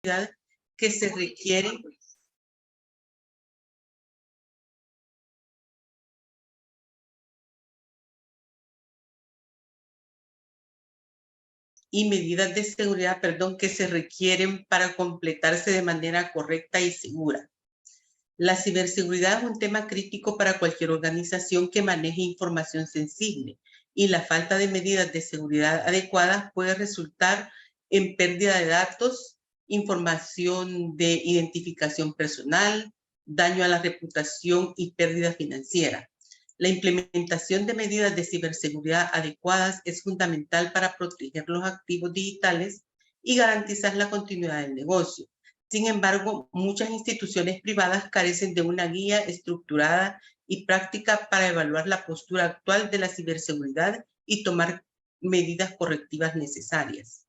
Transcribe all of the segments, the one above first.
que se requieren y medidas de seguridad, que se requieren para completarse de manera correcta y segura. La ciberseguridad es un tema crítico para cualquier organización que maneje información sensible y la falta de medidas de seguridad adecuadas puede resultar en pérdida de datos, información de identificación personal, daño a la reputación y pérdida financiera. La implementación de medidas de ciberseguridad adecuadas es fundamental para proteger los activos digitales y garantizar la continuidad del negocio. Sin embargo, muchas instituciones privadas carecen de una guía estructurada y práctica para evaluar la postura actual de la ciberseguridad y tomar medidas correctivas necesarias.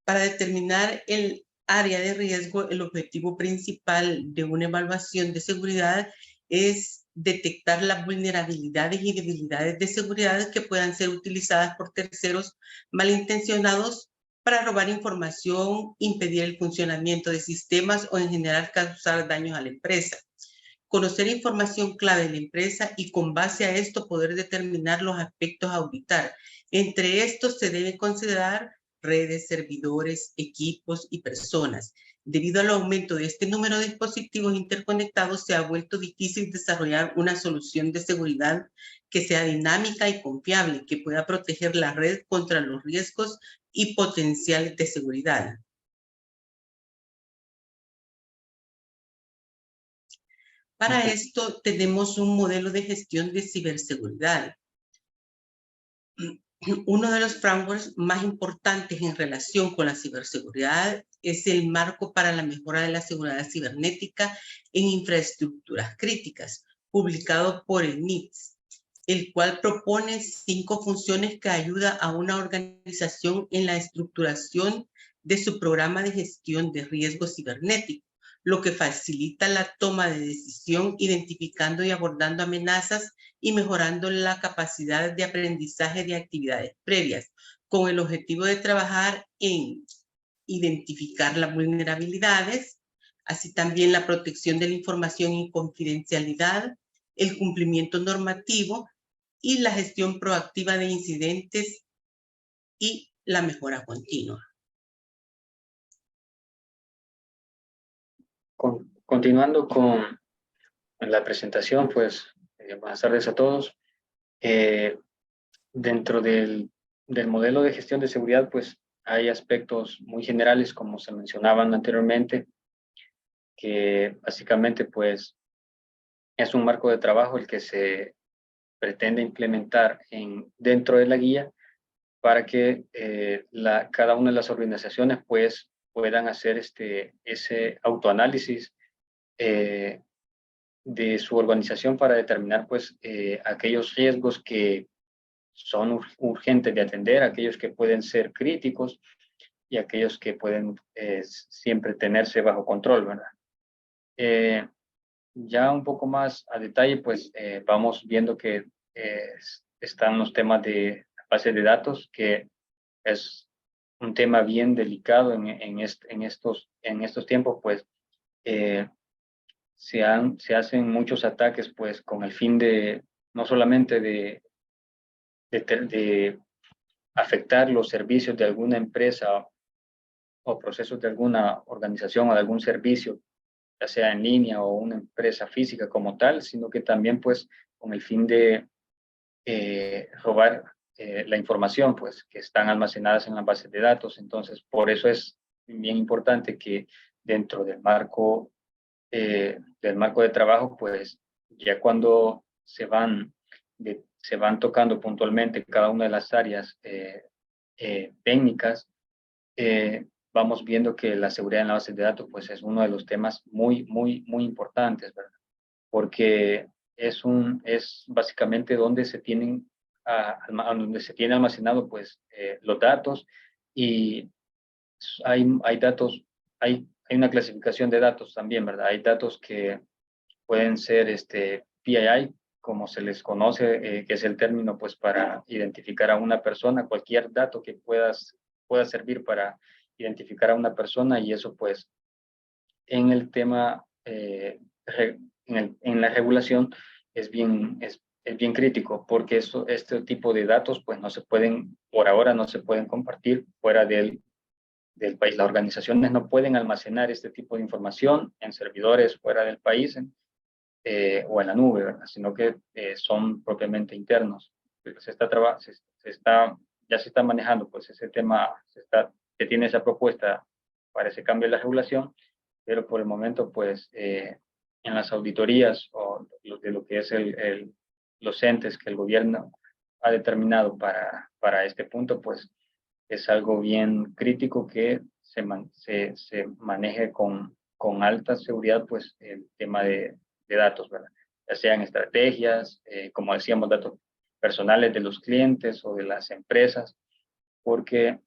Para determinar el área de riesgo, el objetivo principal de una evaluación de seguridad es detectar las vulnerabilidades y debilidades de seguridad que puedan ser utilizadas por terceros malintencionados para robar información, impedir el funcionamiento de sistemas o en general causar daños a la empresa. Conocer información clave de la empresa y con base a esto poder determinar los aspectos a auditar. Entre estos se debe considerar redes, servidores, equipos y personas. Debido al aumento de este número de dispositivos interconectados, se ha vuelto difícil desarrollar una solución de seguridad que sea dinámica y confiable, que pueda proteger la red contra los riesgos y potenciales de seguridad. Para esto tenemos un modelo de gestión de ciberseguridad. Uno de los frameworks más importantes en relación con la ciberseguridad es el marco para la mejora de la seguridad cibernética en infraestructuras críticas, publicado por el NIST, el cual propone 5 funciones que ayudan a una organización en la estructuración de su programa de gestión de riesgos cibernéticos, lo que facilita la toma de decisión identificando y abordando amenazas y mejorando la capacidad de aprendizaje de actividades previas, con el objetivo de trabajar en identificar las vulnerabilidades, así también la protección de la información y confidencialidad, el cumplimiento normativo y la gestión proactiva de incidentes y la mejora continua. Continuando con la presentación, pues buenas tardes a todos. Dentro del modelo de gestión de seguridad, pues hay aspectos muy generales, como se mencionaban anteriormente, que básicamente pues es un marco de trabajo el que se pretende implementar dentro de la guía para que cada una de las organizaciones pues puedan hacer ese autoanálisis de su organización para determinar pues aquellos riesgos que son urgentes de atender, aquellos que pueden ser críticos y aquellos que pueden siempre tenerse bajo control, ¿verdad? Ya un poco más a detalle, pues vamos viendo que están los temas de bases de datos, que es un tema bien delicado en estos tiempos, pues se hacen muchos ataques, pues con el fin de no solamente de afectar los servicios de alguna empresa o procesos de alguna organización o de algún servicio, ya sea en línea o una empresa física como tal, sino que también pues con el fin de robar la información pues que están almacenadas en las bases de datos. Entonces, por eso es bien importante que dentro del marco de trabajo, pues ya cuando se van tocando puntualmente cada una de las áreas técnicas, vamos viendo que la seguridad en la base de datos pues es uno de los temas muy, muy, muy importantes, ¿verdad? Porque es básicamente donde se tienen donde se tiene almacenado pues los datos, y hay datos, hay una clasificación de datos también, ¿verdad? Hay datos que pueden ser PII, como se les conoce, que es el término pues para identificar a una persona, cualquier dato que pueda servir para identificar a una persona, y eso pues en el tema, en la regulación es bien crítico, porque este tipo de datos pues no se pueden, por ahora no se pueden compartir fuera del país. Las organizaciones no pueden almacenar este tipo de información en servidores fuera del país o en la nube, ¿verdad? Sino que son propiamente internos. Ya se está manejando pues ese tema, se tiene esa propuesta para ese cambio de la regulación, pero por el momento pues en las auditorías o de lo que es los entes que el gobierno ha determinado para este punto, pues es algo bien crítico que se maneje con alta seguridad, pues el tema de datos, ¿verdad? Ya sean estrategias, como decíamos, datos personales de los clientes o de las empresas, porque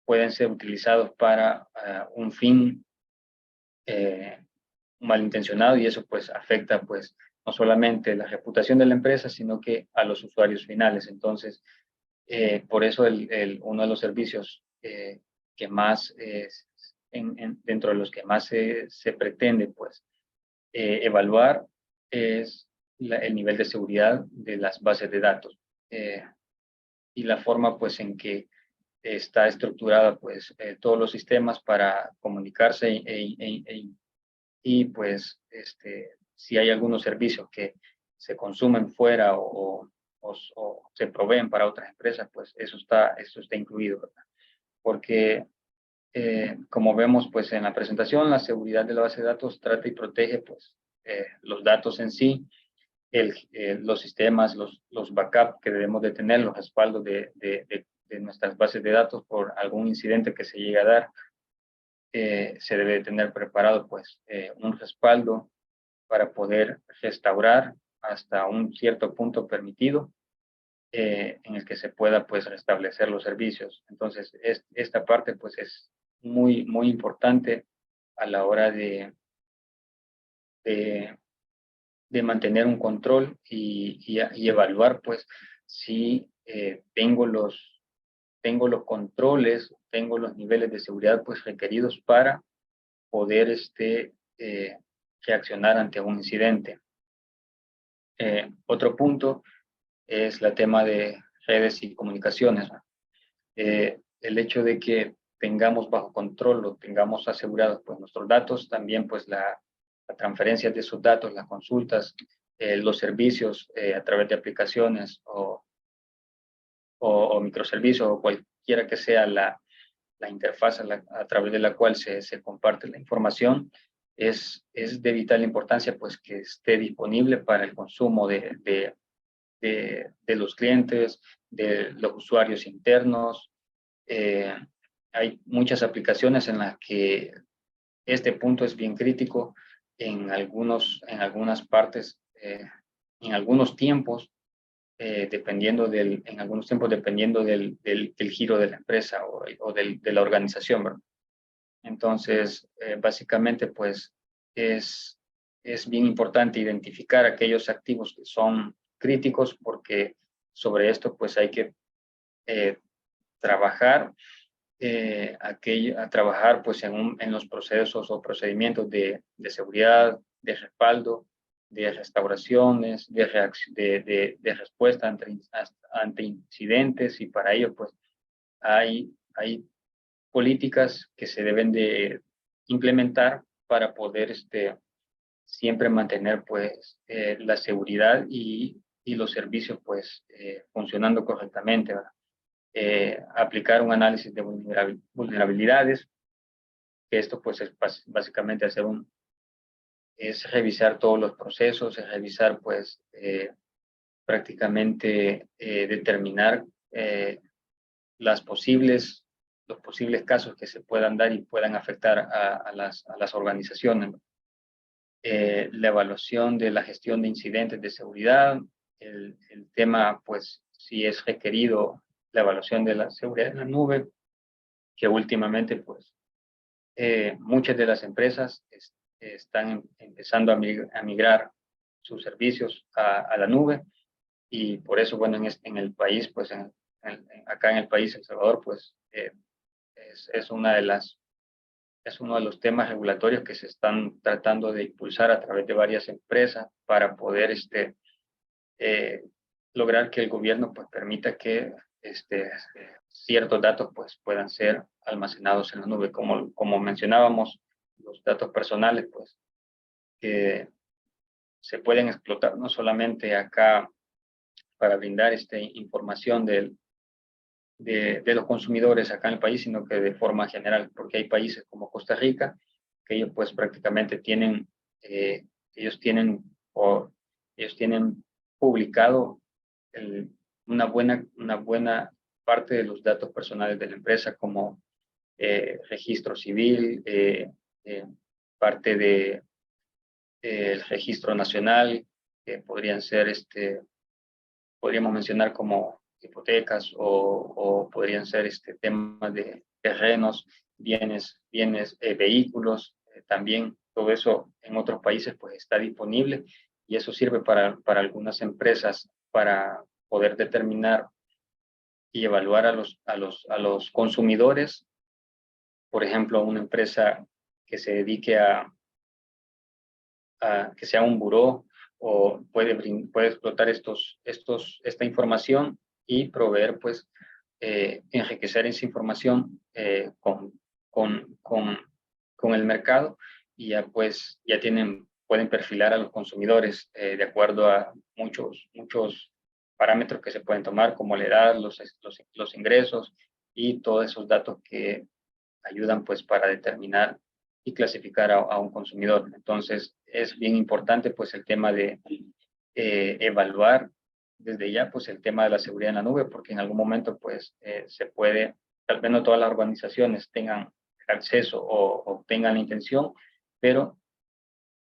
pueden ser utilizados para un fin malintencionado, y eso pues afecta pues no solamente la reputación de la empresa, sino que a los usuarios finales. Entonces, por eso uno de los servicios que más, dentro de los que más se pretende pues evaluar es el nivel de seguridad de las bases de datos y la forma pues en que está estructurada pues todos los sistemas para comunicarse y pues si hay algunos servicios que se consumen fuera o se proveen para otras empresas, pues eso está incluido, ¿verdad? Porque como vemos pues en la presentación, la seguridad de la base de datos trata y protege pues los datos en sí, los sistemas, los backups que debemos de tener, los respaldos de nuestras bases de datos por algún incidente que se llegue a dar. Se debe de tener preparado pues un respaldo para poder restaurar hasta un cierto punto permitido en el que se pueda pues restablecer los servicios. Entonces, esta parte pues es muy, muy importante a la hora de mantener un control y evaluar pues si tengo los controles, tengo los niveles de seguridad pues requeridos para poder reaccionar ante un incidente. Otro punto es el tema de redes y comunicaciones, ¿no? El hecho de que tengamos bajo control o tengamos asegurados pues nuestros datos, también pues la transferencia de esos datos, las consultas, los servicios a través de aplicaciones o microservicios o cualquiera que sea la interfaz a través de la cual se comparte la información, es de vital importancia pues que esté disponible para el consumo de los clientes, de los usuarios internos. Hay muchas aplicaciones en las que este punto es bien crítico en algunas partes, en algunos tiempos, en algunos tiempos dependiendo del giro de la empresa o de la organización, ¿verdad? Entonces, básicamente, pues, es bien importante identificar aquellos activos que son críticos, porque sobre esto, pues, hay que trabajar, trabajar, pues, en los procesos o procedimientos de seguridad, de respaldo, de restauraciones, de respuesta ante incidentes, y para ello, pues, hay políticas que se deben de implementar para poder siempre mantener pues la seguridad y los servicios pues funcionando correctamente, ¿verdad? Aplicar un análisis de vulnerabilidades, que esto pues es básicamente es revisar todos los procesos, es revisar pues prácticamente determinar los posibles casos que se puedan dar y puedan afectar a las organizaciones. La evaluación de la gestión de incidentes de seguridad, el tema, pues, si es requerido la evaluación de la seguridad en la nube, que últimamente, pues, muchas de las empresas están empezando a migrar sus servicios a la nube. Y por eso, bueno, en el país, pues acá en el país, El Salvador, pues es una de las, es uno de los temas regulatorios que se están tratando de impulsar a través de varias empresas para poder lograr que el gobierno pues permita que ciertos datos pues puedan ser almacenados en la nube. Como mencionábamos, los datos personales pues que se pueden explotar no solamente acá para brindar información de los consumidores acá en el país, sino que de forma general, porque hay países como Costa Rica, que ellos pues prácticamente tienen, ellos tienen publicado una buena parte de los datos personales de la empresa, como registro civil, parte de el registro nacional, que podrían ser, podríamos mencionar como hipotecas o podrían ser temas de terrenos, bienes, vehículos, también todo eso en otros países pues está disponible y eso sirve para algunas empresas para poder determinar y evaluar a los consumidores. Por ejemplo, una empresa que se dedique a que sea un buró o puede explotar esta información y proveer, pues, enriquecer esa información con el mercado y ya, pues, pueden perfilar a los consumidores de acuerdo a muchos parámetros que se pueden tomar, como la edad, los ingresos y todos esos datos que ayudan, pues, para determinar y clasificar a un consumidor. Entonces, es bien importante, pues, el tema de evaluar desde ya, pues, el tema de la seguridad en la nube, porque en algún momento, pues, se puede, tal vez no todas las organizaciones tengan acceso o tengan la intención, pero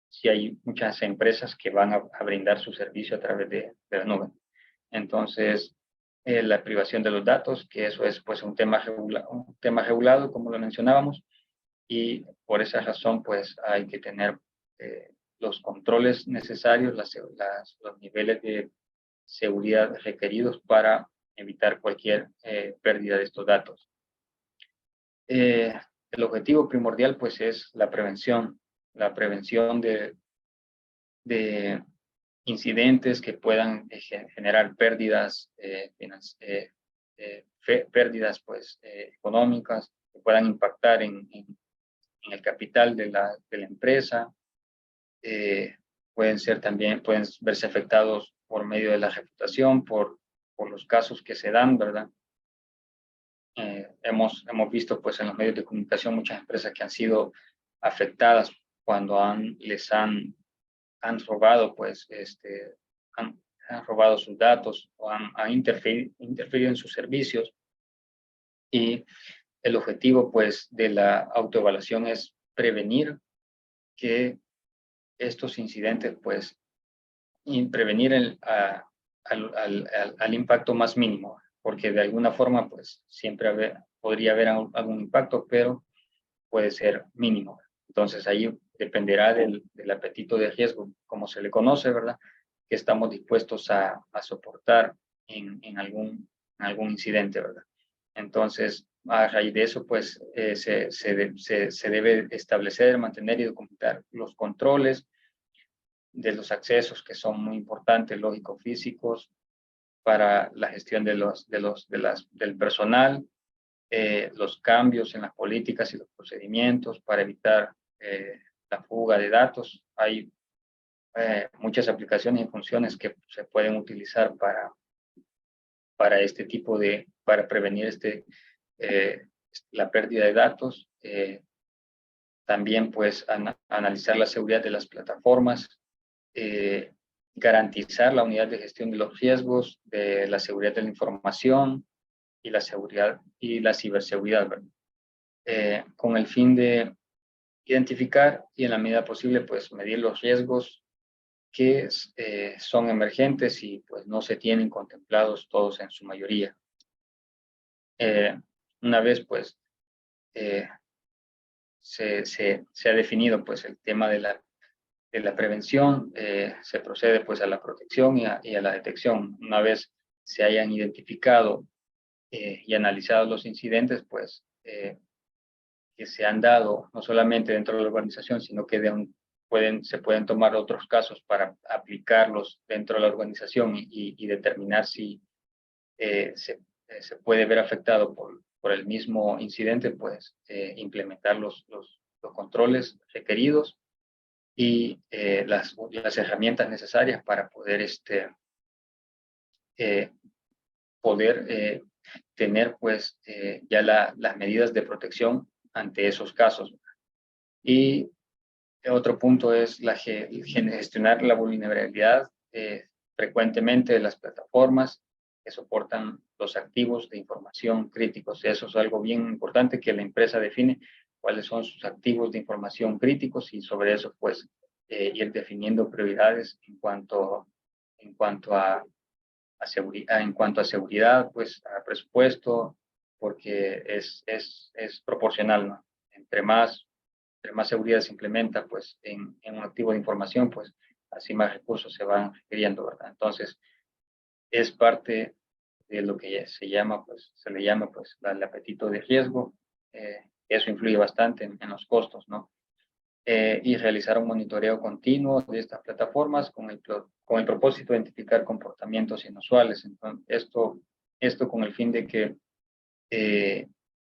sí hay muchas empresas que van a brindar su servicio a través de la nube. Entonces, la privación de los datos, que eso es, pues, un tema regulado, como lo mencionábamos, y por esa razón pues hay que tener los controles necesarios, los niveles de seguridad requeridos para evitar cualquier pérdida de estos datos. El objetivo primordial pues es la prevención de incidentes que puedan generar pérdidas, pérdidas pues económicas, que puedan impactar en el capital de la empresa, pueden verse afectados por medio de la reputación, por los casos que se dan, ¿verdad? Hemos visto pues en los medios de comunicación muchas empresas que han sido afectadas cuando les han robado, pues, han robado sus datos o han interferido en sus servicios. Y el objetivo, pues, de la autoevaluación es prevenir que estos incidentes, pues, y prevenir al impacto más mínimo, porque de alguna forma, pues, siempre podría haber algún impacto, pero puede ser mínimo. Entonces, ahí dependerá del apetito de riesgo, como se le conoce, ¿verdad? Que estamos dispuestos a soportar en algún incidente, ¿verdad? Entonces, a raíz de eso, pues, se debe establecer, mantener y documentar los controles de los accesos, que son muy importantes, lógico-físicos, para la gestión del personal, los cambios en las políticas y los procedimientos para evitar la fuga de datos. Hay muchas aplicaciones y funciones que se pueden utilizar para este tipo para prevenir la pérdida de datos. También, pues, analizar la seguridad de las plataformas, garantizar la unidad de gestión de los riesgos, de la seguridad de la información y la seguridad y la ciberseguridad, con el fin de identificar y en la medida posible, pues, medir los riesgos que son emergentes y pues no se tienen contemplados todos en su mayoría. Una vez, pues, se ha definido, pues, el tema de la prevención, se procede pues a la protección y a la detección. Una vez se hayan identificado y analizado los incidentes, pues que se han dado, no solamente dentro de la organización, sino que se pueden tomar otros casos para aplicarlos dentro de la organización y determinar si se puede ver afectado por el mismo incidente, pues implementar los controles requeridos y las herramientas necesarias para poder, tener pues ya las medidas de protección ante esos casos. Y otro punto es gestionar la vulnerabilidad frecuentemente de las plataformas que soportan los activos de información críticos. Eso es algo bien importante, que la empresa define cuáles son sus activos de información críticos y sobre eso pues ir definiendo prioridades en cuanto a seguridad, pues a presupuesto, porque es proporcional, ¿no? Entre más seguridad se implementa pues en un activo de información, pues así más recursos se van requiriendo, ¿verdad? Entonces, es parte de lo que se le llama pues el apetito de riesgo. Eso influye bastante en los costos, ¿no? Y realizar un monitoreo continuo de estas plataformas con el propósito de identificar comportamientos inusuales. Entonces, esto con el fin de que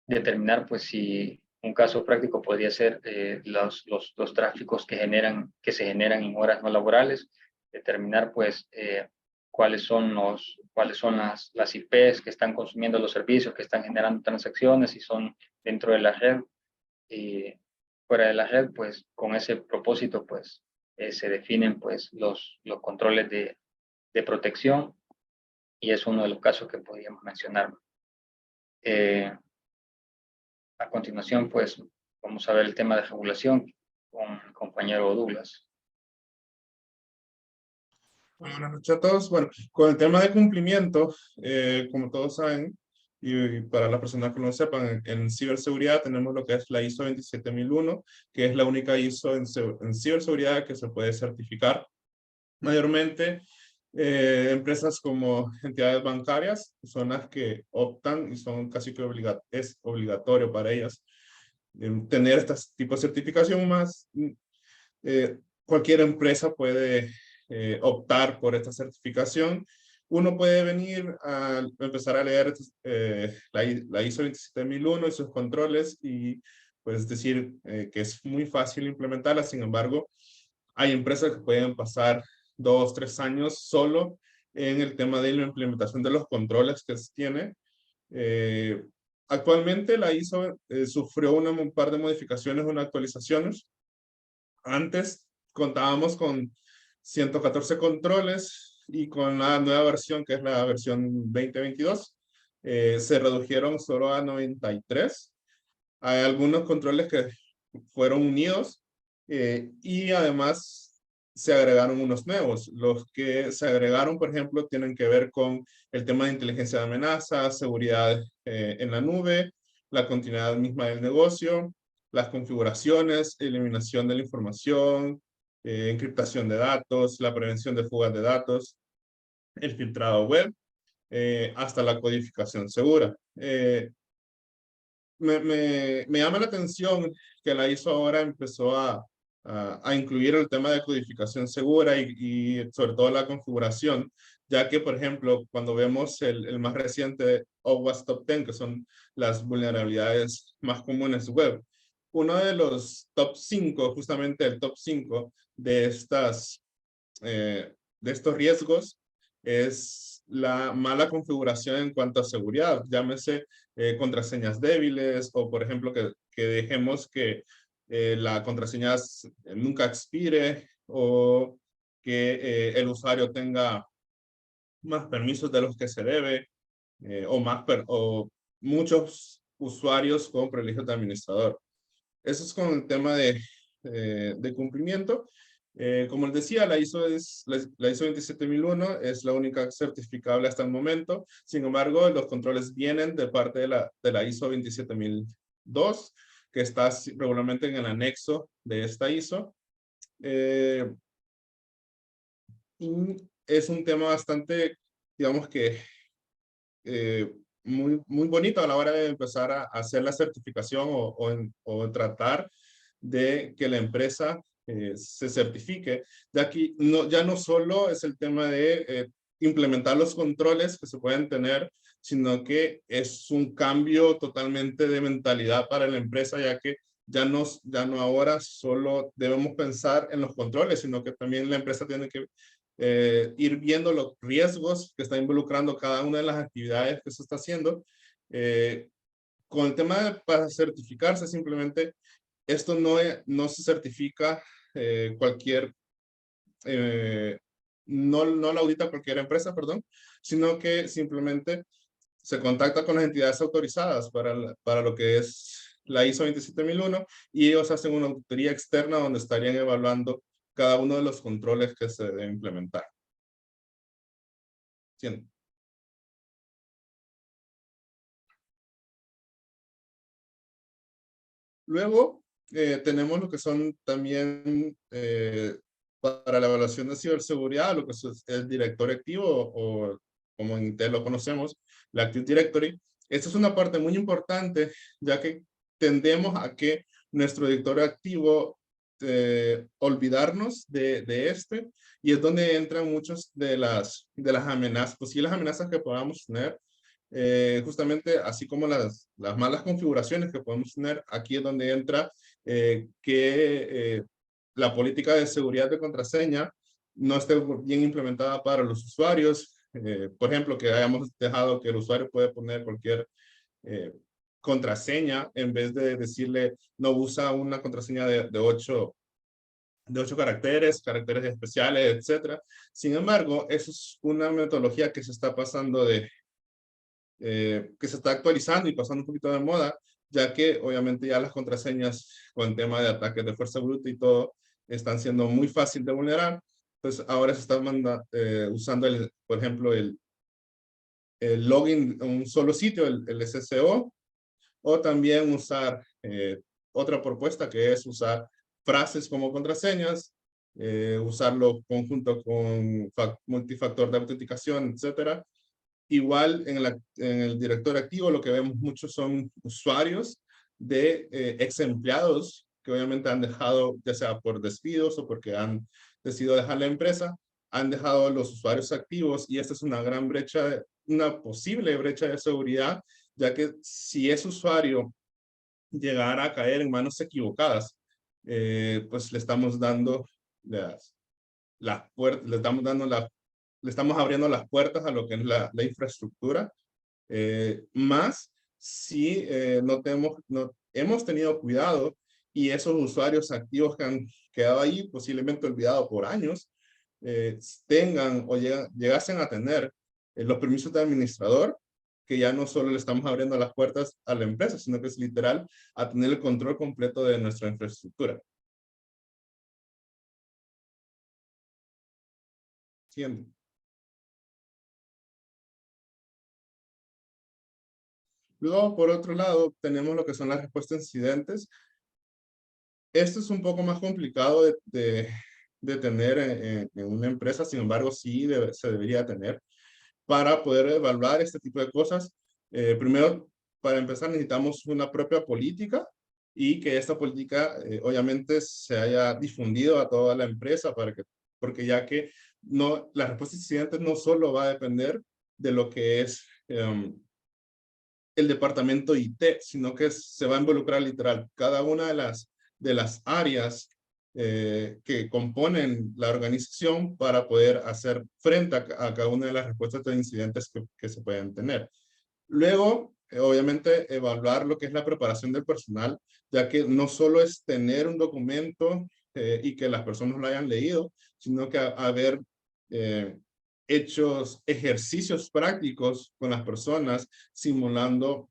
determinar pues si un caso práctico podría ser los tráficos que se generan en horas no laborales, determinar pues cuáles son las IPs que están consumiendo los servicios, que están generando transacciones, si son dentro de la red y fuera de la red, pues con ese propósito pues se definen pues los controles de protección, y es uno de los casos que podríamos mencionar. A continuación, pues, vamos a ver el tema de regulación con el compañero Douglas. Buenas noches a todos. Bueno, con el tema de cumplimiento, como todos saben, y para las personas que no lo sepan, en ciberseguridad tenemos lo que es la ISO 27001, que es la única ISO en ciberseguridad que se puede certificar. Mayormente, empresas como entidades bancarias son las que optan y son casi que es obligatorio para ellas tener este tipo de certificación. Más cualquier empresa puede optar por esta certificación. Uno puede venir a empezar a leer la ISO 27001 y sus controles y pues decir que es muy fácil implementarla. Sin embargo, hay empresas que pueden pasar 2, 3 años solo en el tema de la implementación de los controles que se tiene. Actualmente la ISO sufrió un par de modificaciones, unas actualizaciones. Antes contábamos con 114 controles y con la nueva versión, que es la versión 2022, se redujeron solo a 93. Hay algunos controles que fueron unidos y además se agregaron unos nuevos. Los que se agregaron, por ejemplo, tienen que ver con el tema de inteligencia de amenazas, seguridad en la nube, la continuidad misma del negocio, las configuraciones, eliminación de la información, encriptación de datos, la prevención de fugas de datos, el filtrado web, hasta la codificación segura. Me llama la atención que la ISO ahora empezó a incluir el tema de codificación segura y sobre todo la configuración, ya que, por ejemplo, cuando vemos el más reciente OWASP Top 10, que son las vulnerabilidades más comunes web, uno de los top 5, justamente el top 5 de estos riesgos es la mala configuración en cuanto a seguridad, llámese contraseñas débiles o, por ejemplo, que dejemos que la contraseña nunca expire o que el usuario tenga más permisos de los que se debe o muchos usuarios con privilegios de administrador. Eso es con el tema de cumplimiento. Como les decía, la ISO 27001 es la única certificable hasta el momento. Sin embargo, los controles vienen de parte de la ISO 27002, que está regularmente en el anexo de esta ISO. Y es un tema bastante, digamos que, muy bonito a la hora de empezar a hacer la certificación o tratar de que la empresa se certifique. De aquí ya no solo es el tema de implementar los controles que se pueden tener, sino que es un cambio totalmente de mentalidad para la empresa, ya que ya no ahora solo debemos pensar en los controles, sino que también la empresa tiene que ir viendo los riesgos que está involucrando cada una de las actividades que se está haciendo. Con el tema para certificarse, simplemente esto no se certifica cualquier, no lo audita cualquier empresa, perdón, sino que simplemente se contacta con las entidades autorizadas para lo que es la ISO 27001 y ellos hacen una auditoría externa donde estarían evaluando cada uno de los controles que se deben implementar. ¿Sí? Luego, tenemos lo que son también para la evaluación de ciberseguridad, lo que es el directorio activo o como en Intel lo conocemos, la Active Directory. Esta es una parte muy importante, ya que tendemos a que nuestro directorio activo olvidarnos de este, y es donde entran muchas de las amenazas, posibles amenazas que podamos tener. Justamente así como las malas configuraciones que podemos tener, aquí es donde entra que la política de seguridad de contraseña no esté bien implementada para los usuarios. Por ejemplo, que hayamos dejado que el usuario puede poner cualquier contraseña en vez de decirle no usa una contraseña de 8 caracteres especiales, etcétera. Sin embargo, eso es una metodología que se está pasando que se está actualizando y pasando un poquito de moda, ya que obviamente ya las contraseñas con el tema de ataques de fuerza bruta y todo están siendo muy fácil de vulnerar. Entonces ahora se está usando, por ejemplo, el login en un solo sitio, el SSO, o también usar otra propuesta que es usar frases como contraseñas, usarlo conjunto con multifactor de autenticación, etcétera. Igual en el directorio activo lo que vemos muchos son usuarios de ex empleados que obviamente han dejado, ya sea por despidos o porque han decidido dejar la empresa, han dejado los usuarios activos, y esta es una gran brecha, una posible brecha de seguridad, ya que si ese usuario llegara a caer en manos equivocadas, pues le estamos dando las puertas, le estamos abriendo las puertas a lo que es la infraestructura, más si no hemos tenido cuidado y esos usuarios activos que han quedado ahí, posiblemente olvidados por años, tengan o llegasen a tener los permisos de administrador, que ya no solo le estamos abriendo las puertas a la empresa, sino que es literal a tener el control completo de nuestra infraestructura. Siguiente. Luego, por otro lado, tenemos lo que son las respuestas a incidentes. Esto es un poco más complicado de tener en una empresa, sin embargo, sí se debería tener para poder evaluar este tipo de cosas. Primero, para empezar, necesitamos una propia política y que esta política, obviamente, se haya difundido a toda la empresa porque ya que la respuesta a incidentes no solo va a depender de lo que es el departamento IT, sino que se va a involucrar literal cada una de las áreas que componen la organización para poder hacer frente a cada una de las respuestas de incidentes que se pueden tener. Luego, obviamente, evaluar lo que es la preparación del personal, ya que no solo es tener un documento y que las personas lo hayan leído, sino que haber hechos ejercicios prácticos con las personas, simulando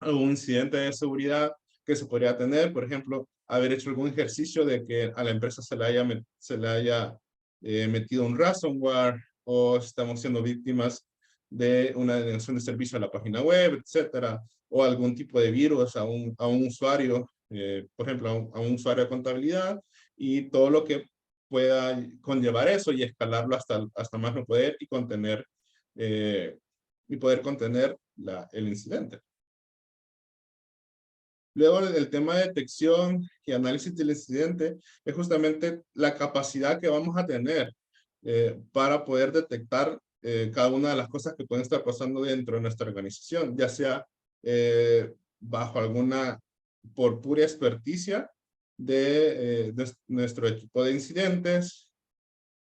algún incidente de seguridad que se podría tener. Por ejemplo, haber hecho algún ejercicio de que a la empresa se le haya metido un ransomware, o estamos siendo víctimas de una denegación de servicio a la página web, etcétera, o algún tipo de virus a un usuario, por ejemplo, a un usuario de contabilidad, y todo lo que pueda conllevar eso y escalarlo hasta más no poder y contener el incidente. Luego el tema de detección y análisis del incidente es justamente la capacidad que vamos a tener para poder detectar cada una de las cosas que pueden estar pasando dentro de nuestra organización, ya sea bajo por pura experticia de nuestro equipo de incidentes,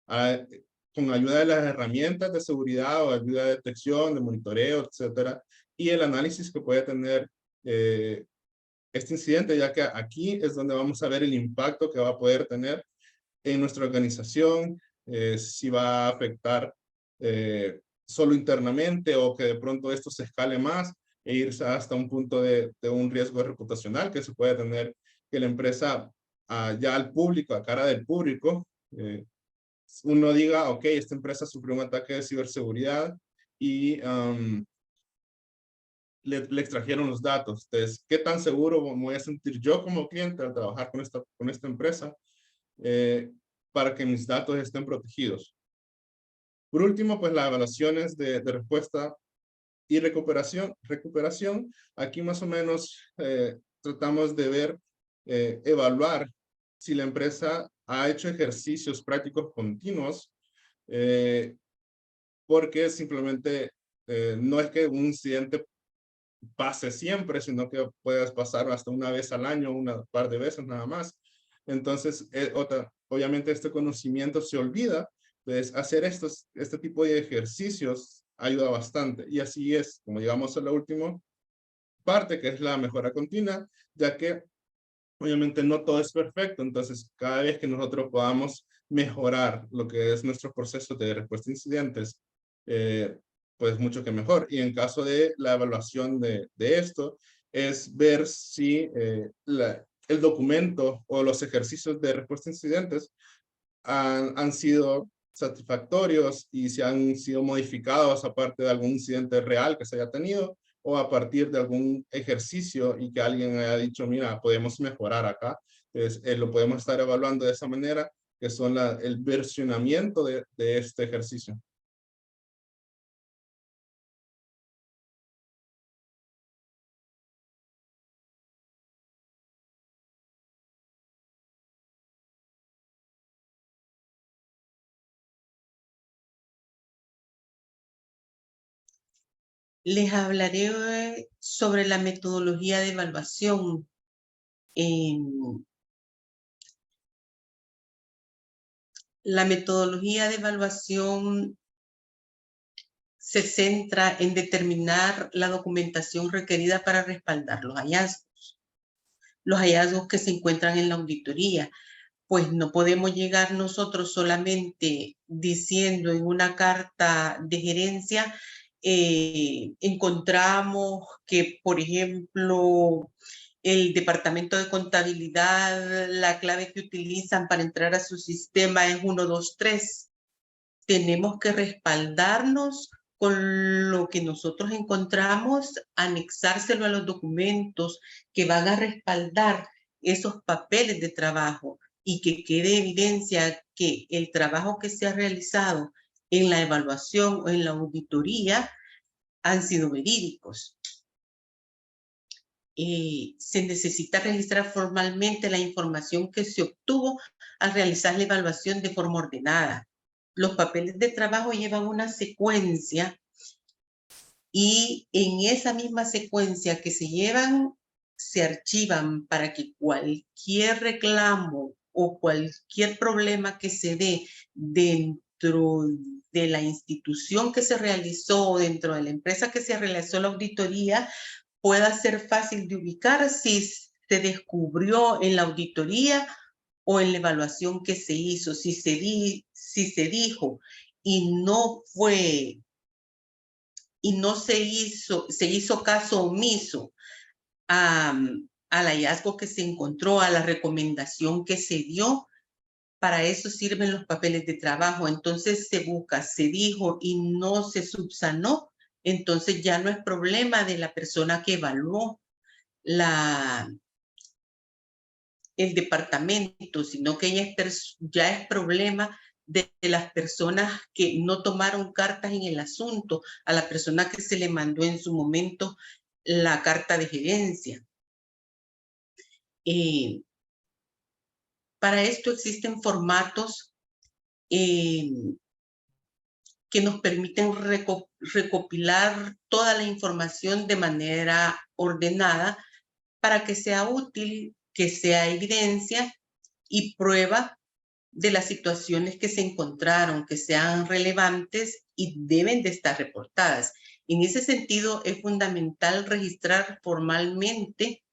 con ayuda de las herramientas de seguridad o ayuda de detección, de monitoreo, etcétera, y el análisis que puede tener este incidente, ya que aquí es donde vamos a ver el impacto que va a poder tener en nuestra organización, si va a afectar solo internamente o que de pronto esto se escale más e irse hasta un punto de un riesgo reputacional que se puede tener, que la empresa ya al público, a cara del público, uno diga, ok, esta empresa sufrió un ataque de ciberseguridad y le extrajeron los datos. Entonces, ¿qué tan seguro me voy a sentir yo como cliente al trabajar con esta empresa para que mis datos estén protegidos? Por último, pues las evaluaciones de respuesta y recuperación. Aquí más o menos tratamos de ver, evaluar si la empresa ha hecho ejercicios prácticos continuos, porque simplemente no es que un incidente pase siempre, sino que puedas pasar hasta una vez al año, un par de veces nada más. Entonces, obviamente este conocimiento se olvida, entonces hacer este tipo de ejercicios ayuda bastante. Y así es, como llegamos a la última parte, que es la mejora continua, ya que obviamente no todo es perfecto, entonces cada vez que nosotros podamos mejorar lo que es nuestro proceso de respuesta a incidentes, pues mucho que mejor. Y en caso de la evaluación de esto, es ver si el documento o los ejercicios de respuesta a incidentes han sido satisfactorios y si han sido modificados aparte de algún incidente real que se haya tenido o a partir de algún ejercicio y que alguien haya dicho, mira, podemos mejorar acá. Entonces, lo podemos estar evaluando de esa manera, que son el versionamiento de este ejercicio. Les hablaré sobre la metodología de evaluación. La metodología de evaluación se centra en determinar la documentación requerida para respaldar los hallazgos que se encuentran en la auditoría. Pues no podemos llegar nosotros solamente diciendo en una carta de gerencia, encontramos que, por ejemplo, el departamento de contabilidad, la clave que utilizan para entrar a su sistema es 123. Tenemos que respaldarnos con lo que nosotros encontramos, anexárselo a los documentos que van a respaldar esos papeles de trabajo y que quede evidencia que el trabajo que se ha realizado en la evaluación o en la auditoría han sido verídicos. Se necesita registrar formalmente la información que se obtuvo al realizar la evaluación de forma ordenada. Los papeles de trabajo llevan una secuencia y en esa misma secuencia que se llevan, se archivan para que cualquier reclamo o cualquier problema que se dé dentro de la institución que se realizó, dentro de la empresa que se realizó la auditoría, pueda ser fácil de ubicar si se descubrió en la auditoría o en la evaluación que se hizo, si se dijo y no se hizo caso omiso al hallazgo que se encontró, a la recomendación que se dio. Para eso sirven los papeles de trabajo. Entonces se busca, se dijo y no se subsanó, entonces ya no es problema de la persona que evaluó el departamento, sino que ya es problema de las personas que no tomaron cartas en el asunto, a la persona que se le mandó en su momento la carta de gerencia. Para esto existen formatos que nos permiten recopilar toda la información de manera ordenada para que sea útil, que sea evidencia y prueba de las situaciones que se encontraron, que sean relevantes y deben de estar reportadas. En ese sentido, es fundamental registrar formalmente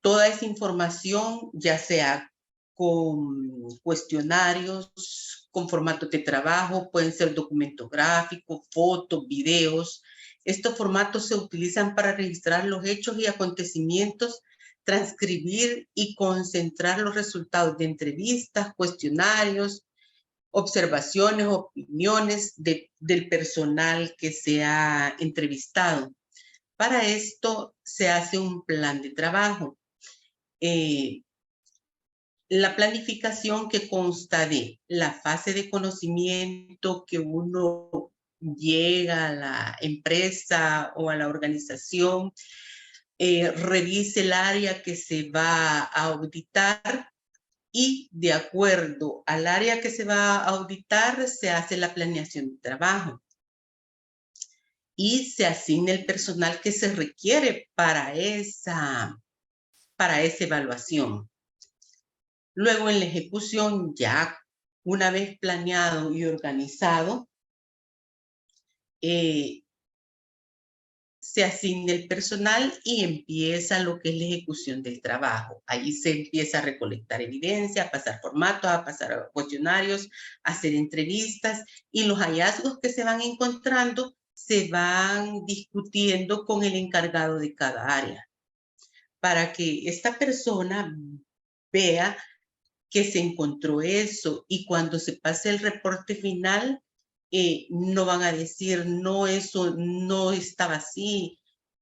toda esa información, ya sea con cuestionarios, con formatos de trabajo, pueden ser documentos gráficos, fotos, videos. Estos formatos se utilizan para registrar los hechos y acontecimientos, transcribir y concentrar los resultados de entrevistas, cuestionarios, observaciones, opiniones del personal que se ha entrevistado. Para esto se hace un plan de trabajo. La planificación que consta de la fase de conocimiento que uno llega a la empresa o a la organización, revise el área que se va a auditar y de acuerdo al área que se va a auditar se hace la planeación de trabajo y se asigna el personal que se requiere para esa evaluación. Luego en la ejecución, ya una vez planeado y organizado, se asigna el personal y empieza lo que es la ejecución del trabajo. Ahí se empieza a recolectar evidencia, a pasar formatos, a pasar cuestionarios, a hacer entrevistas y los hallazgos que se van encontrando se van discutiendo con el encargado de cada área para que esta persona vea que se encontró eso y cuando se pase el reporte final no van a decir no, eso no estaba así,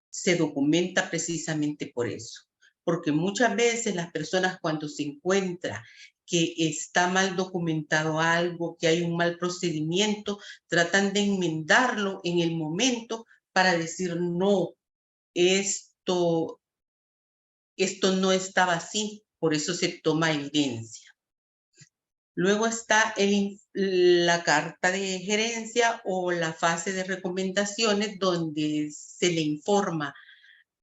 se documenta precisamente por eso, porque muchas veces las personas cuando se encuentra que está mal documentado algo, que hay un mal procedimiento, tratan de enmendarlo en el momento para decir no, esto no estaba así, por eso se toma evidencia. Luego está la carta de gerencia o la fase de recomendaciones donde se le informa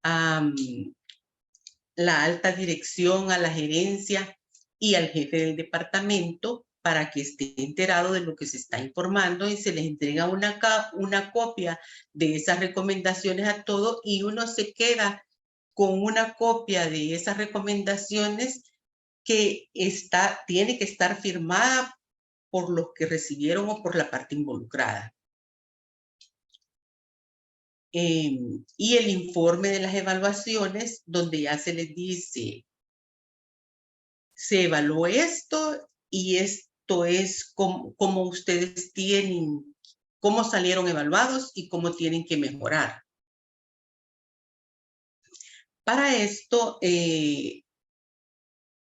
a la alta dirección, a la gerencia y al jefe del departamento para que esté enterado de lo que se está informando y se les entrega una copia de esas recomendaciones a todos y uno se queda con una copia de esas recomendaciones que tiene que estar firmada por los que recibieron o por la parte involucrada. Y el informe de las evaluaciones, donde ya se les dice, se evaluó esto y esto es como ustedes tienen, cómo salieron evaluados y cómo tienen que mejorar. Para esto,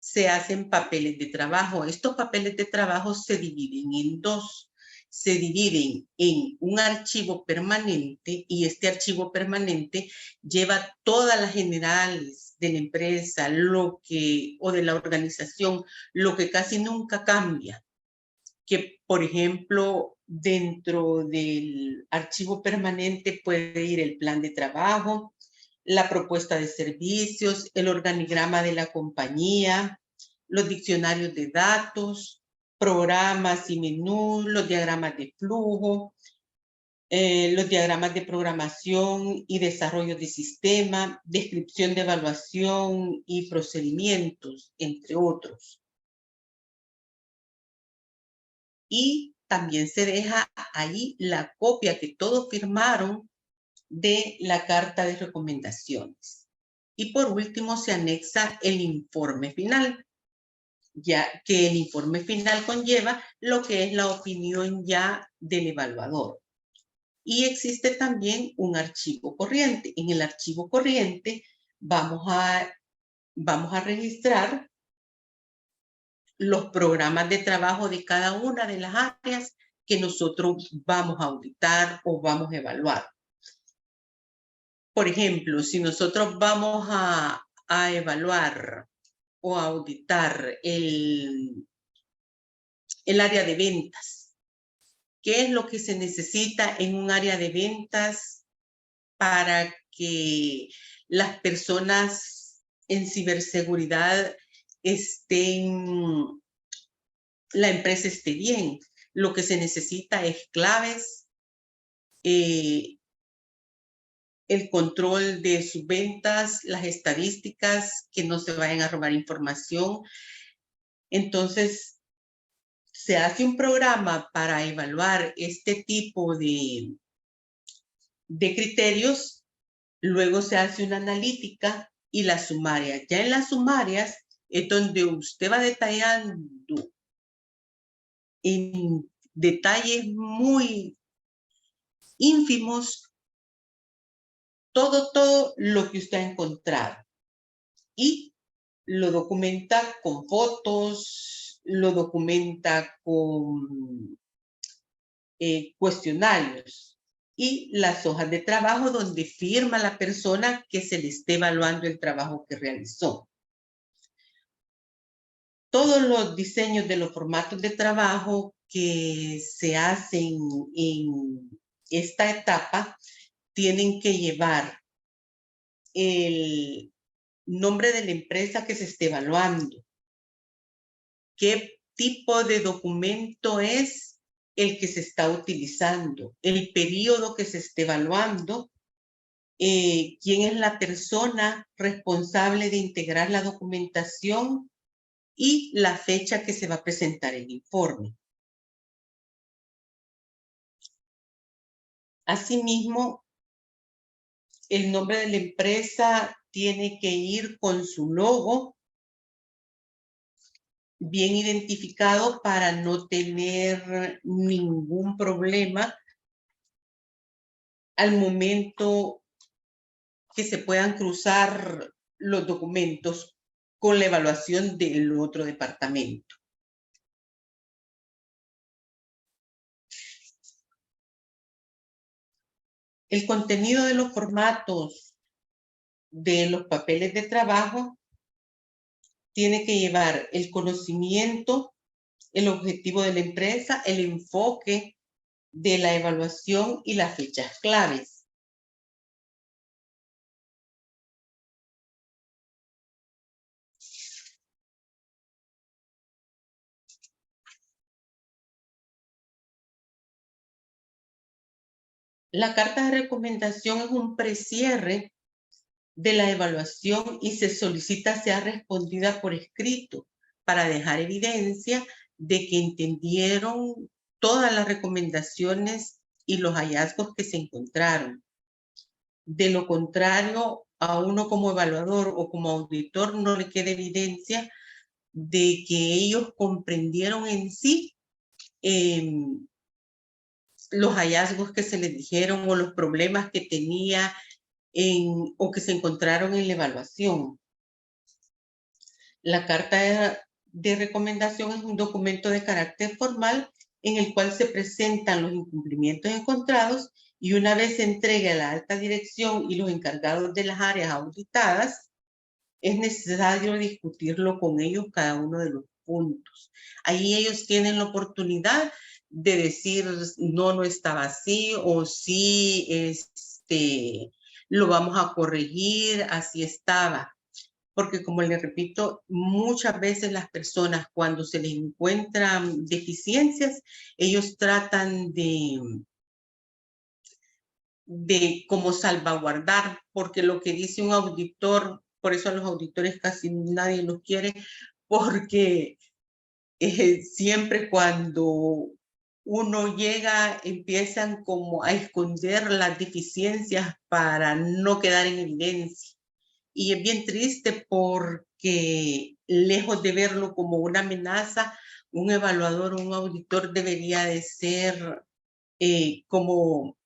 se hacen papeles de trabajo. Estos papeles de trabajo se dividen en dos. Se dividen en un archivo permanente y este archivo permanente lleva todas las generales de la empresa o de la organización, lo que casi nunca cambia. Que, por ejemplo, dentro del archivo permanente puede ir el plan de trabajo, la propuesta de servicios, el organigrama de la compañía, los diccionarios de datos, programas y menús, los diagramas de flujo, los diagramas de programación y desarrollo de sistema, descripción de evaluación y procedimientos, entre otros. Y también se deja ahí la copia que todos firmaron de la carta de recomendaciones. Y por último se anexa el informe final, ya que el informe final conlleva lo que es la opinión ya del evaluador. Y existe también un archivo corriente. En el archivo corriente vamos a vamos a registrar los programas de trabajo de cada una de las áreas que nosotros vamos a auditar o vamos a evaluar. Por ejemplo, si nosotros vamos a evaluar o a auditar el área de ventas, ¿qué es lo que se necesita en un área de ventas para que las personas en ciberseguridad la empresa esté bien? Lo que se necesita es claves, el control de sus ventas, las estadísticas, que no se vayan a robar información. Entonces, se hace un programa para evaluar este tipo de criterios, luego se hace una analítica y la sumaria. Ya en las sumarias es donde usted va detallando en detalles muy ínfimos todo lo que usted ha encontrado y lo documenta con fotos, lo documenta con cuestionarios y las hojas de trabajo donde firma la persona que se le esté evaluando el trabajo que realizó. Todos los diseños de los formatos de trabajo que se hacen en esta etapa tienen que llevar el nombre de la empresa que se esté evaluando, qué tipo de documento es el que se está utilizando, el periodo que se esté evaluando, quién es la persona responsable de integrar la documentación y la fecha que se va a presentar el informe. Asimismo, el nombre de la empresa tiene que ir con su logo bien identificado para no tener ningún problema al momento que se puedan cruzar los documentos con la evaluación del otro departamento. El contenido de los formatos de los papeles de trabajo tiene que llevar el conocimiento, el objetivo de la empresa, el enfoque de la evaluación y las fechas claves. La carta de recomendación es un precierre de la evaluación y se solicita sea respondida por escrito para dejar evidencia de que entendieron todas las recomendaciones y los hallazgos que se encontraron. De lo contrario, a uno como evaluador o como auditor no le queda evidencia de que ellos comprendieron en sí los hallazgos que se les dijeron o los problemas que tenía o que se encontraron en la evaluación. La carta de recomendación es un documento de carácter formal en el cual se presentan los incumplimientos encontrados y una vez se entregue a la alta dirección y los encargados de las áreas auditadas, es necesario discutirlo con ellos cada uno de los puntos. Ahí ellos tienen la oportunidad de decir, no estaba así, o sí, lo vamos a corregir, así estaba. Porque como les repito, muchas veces las personas cuando se les encuentran deficiencias, ellos tratan de como salvaguardar, porque lo que dice un auditor, por eso a los auditores casi nadie los quiere, porque siempre cuando uno llega empiezan como a esconder las deficiencias para no quedar en evidencia. Y es bien triste porque lejos de verlo como una amenaza, un evaluador, un auditor debería de ser como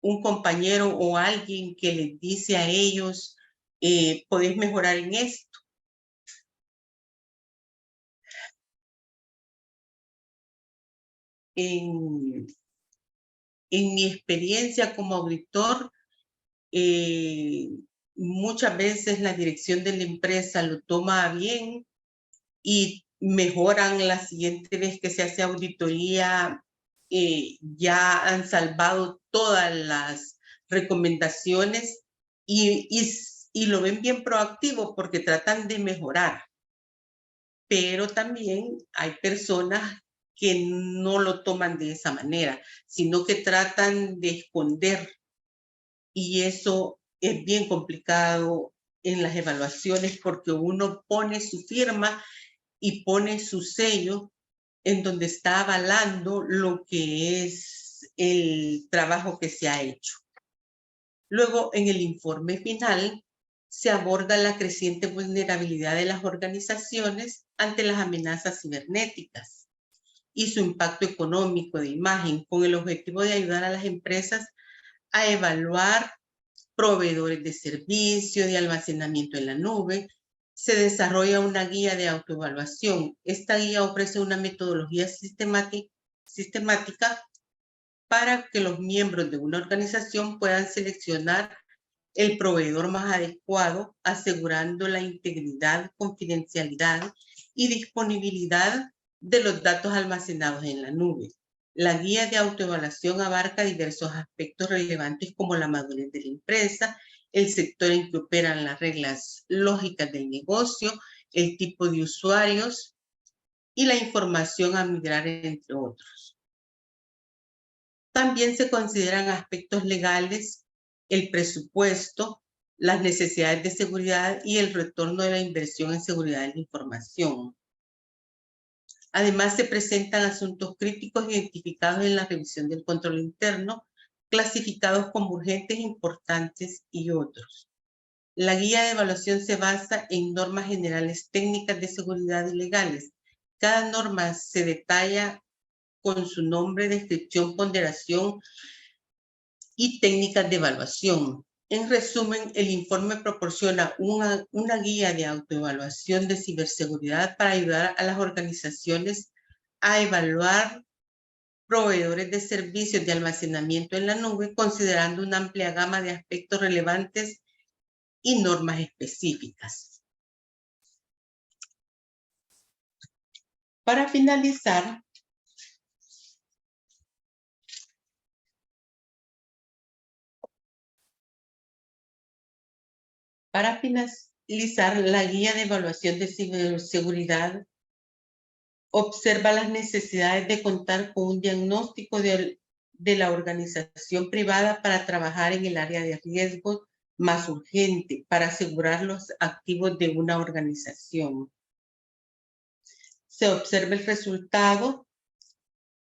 un compañero o alguien que les dice a ellos, podés mejorar en esto. en mi experiencia como auditor, muchas veces la dirección de la empresa lo toma bien y mejoran la siguiente vez que se hace auditoría, ya han salvado todas las recomendaciones y lo ven bien proactivo porque tratan de mejorar. Pero también hay personas que no lo toman de esa manera, sino que tratan de esconder, y eso es bien complicado en las evaluaciones porque uno pone su firma y pone su sello en donde está avalando lo que es el trabajo que se ha hecho. Luego, en el informe final, se aborda la creciente vulnerabilidad de las organizaciones ante las amenazas cibernéticas y su impacto económico de imagen, con el objetivo de ayudar a las empresas a evaluar proveedores de servicio, de almacenamiento en la nube. Se desarrolla una guía de autoevaluación. Esta guía ofrece una metodología sistemática para que los miembros de una organización puedan seleccionar el proveedor más adecuado, asegurando la integridad, confidencialidad y disponibilidad de los datos almacenados en la nube. La guía de autoevaluación abarca diversos aspectos relevantes como la madurez de la empresa, el sector en que operan las reglas lógicas del negocio, el tipo de usuarios y la información a migrar, entre otros. También se consideran aspectos legales, el presupuesto, las necesidades de seguridad y el retorno de la inversión en seguridad de la información. Además, se presentan asuntos críticos identificados en la revisión del control interno, clasificados como urgentes, importantes y otros. La guía de evaluación se basa en normas generales técnicas de seguridad y legales. Cada norma se detalla con su nombre, descripción, ponderación y técnicas de evaluación. En resumen, el informe proporciona una guía de autoevaluación de ciberseguridad para ayudar a las organizaciones a evaluar proveedores de servicios de almacenamiento en la nube, considerando una amplia gama de aspectos relevantes y normas específicas. Para finalizar, la guía de evaluación de ciberseguridad observa las necesidades de contar con un diagnóstico de la organización privada para trabajar en el área de riesgo más urgente para asegurar los activos de una organización. Se observa el resultado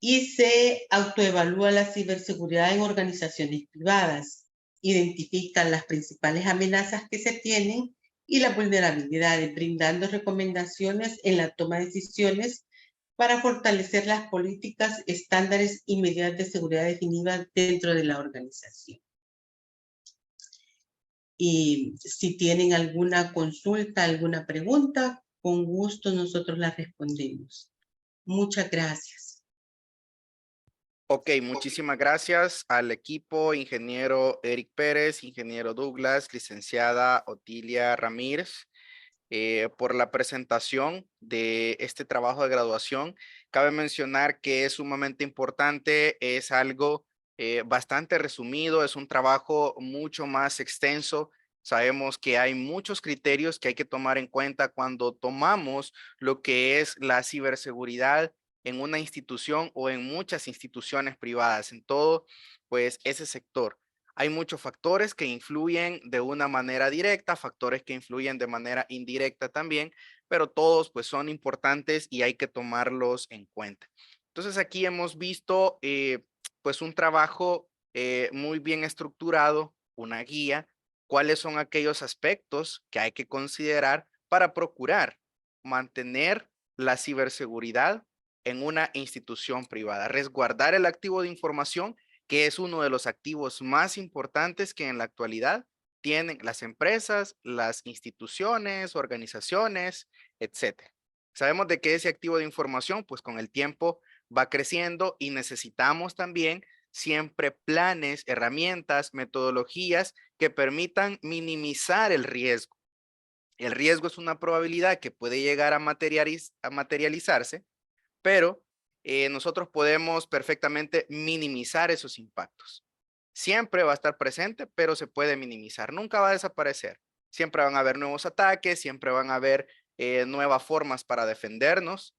y se autoevalúa la ciberseguridad en organizaciones privadas. Identifican las principales amenazas que se tienen y las vulnerabilidades, brindando recomendaciones en la toma de decisiones para fortalecer las políticas, estándares y medidas de seguridad definidas dentro de la organización. Y si tienen alguna consulta, alguna pregunta, con gusto nosotros la respondemos. Muchas gracias. Ok, muchísimas gracias al equipo, ingeniero Eric Pérez, ingeniero Douglas, licenciada Otilia Ramírez, por la presentación de este trabajo de graduación. Cabe mencionar que es sumamente importante, es algo bastante resumido, es un trabajo mucho más extenso. Sabemos que hay muchos criterios que hay que tomar en cuenta cuando tomamos lo que es la ciberseguridad en una institución o en muchas instituciones privadas, en todo pues ese sector. Hay muchos factores que influyen de una manera directa, factores que influyen de manera indirecta también, pero todos pues son importantes y hay que tomarlos en cuenta. Entonces aquí hemos visto pues un trabajo muy bien estructurado, una guía, cuáles son aquellos aspectos que hay que considerar para procurar mantener la ciberseguridad en una institución privada, resguardar el activo de información, que es uno de los activos más importantes que en la actualidad tienen las empresas, las instituciones, organizaciones, etcétera. Sabemos de que ese activo de información, pues con el tiempo va creciendo y necesitamos también siempre planes, herramientas, metodologías que permitan minimizar el riesgo. El riesgo es una probabilidad que puede llegar a materializarse, pero nosotros podemos perfectamente minimizar esos impactos. Siempre va a estar presente, pero se puede minimizar. Nunca va a desaparecer. Siempre van a haber nuevos ataques, siempre van a haber nuevas formas para defendernos,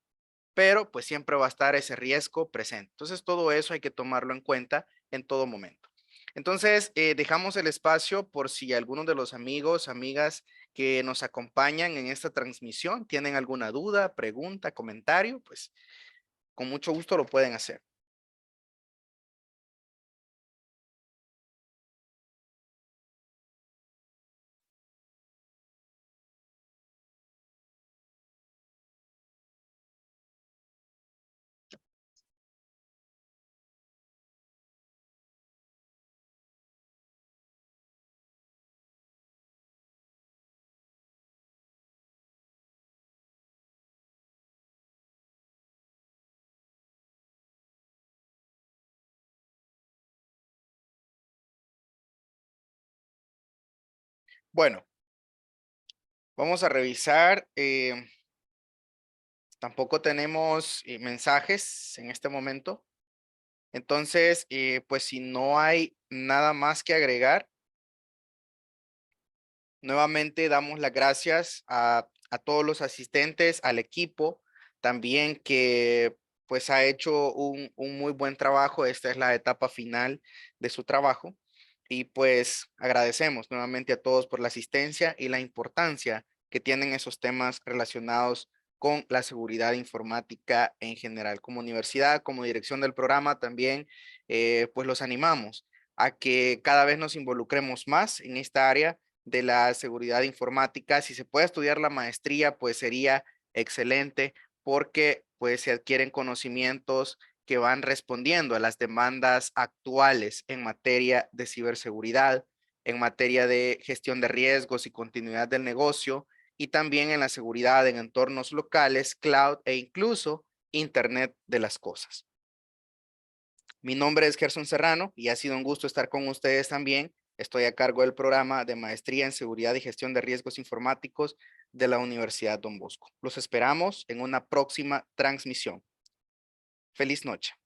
pero pues siempre va a estar ese riesgo presente. Entonces todo eso hay que tomarlo en cuenta en todo momento. Entonces dejamos el espacio por si algunos de los amigos, amigas que nos acompañan en esta transmisión tienen alguna duda, pregunta, comentario, pues con mucho gusto lo pueden hacer. Bueno, vamos a revisar. Tampoco tenemos mensajes en este momento. Entonces, pues si no hay nada más que agregar, nuevamente damos las gracias a todos los asistentes, al equipo, también que pues ha hecho un muy buen trabajo. Esta es la etapa final de su trabajo. Y pues agradecemos nuevamente a todos por la asistencia y la importancia que tienen esos temas relacionados con la seguridad informática en general. Como universidad, como dirección del programa también, pues los animamos a que cada vez nos involucremos más en esta área de la seguridad informática. Si se puede estudiar la maestría, pues sería excelente porque pues se adquieren conocimientos que van respondiendo a las demandas actuales en materia de ciberseguridad, en materia de gestión de riesgos y continuidad del negocio, y también en la seguridad en entornos locales, cloud e incluso Internet de las cosas. Mi nombre es Gerson Serrano y ha sido un gusto estar con ustedes también. Estoy a cargo del programa de Maestría en Seguridad y Gestión de Riesgos Informáticos de la Universidad Don Bosco. Los esperamos en una próxima transmisión. Feliz noche.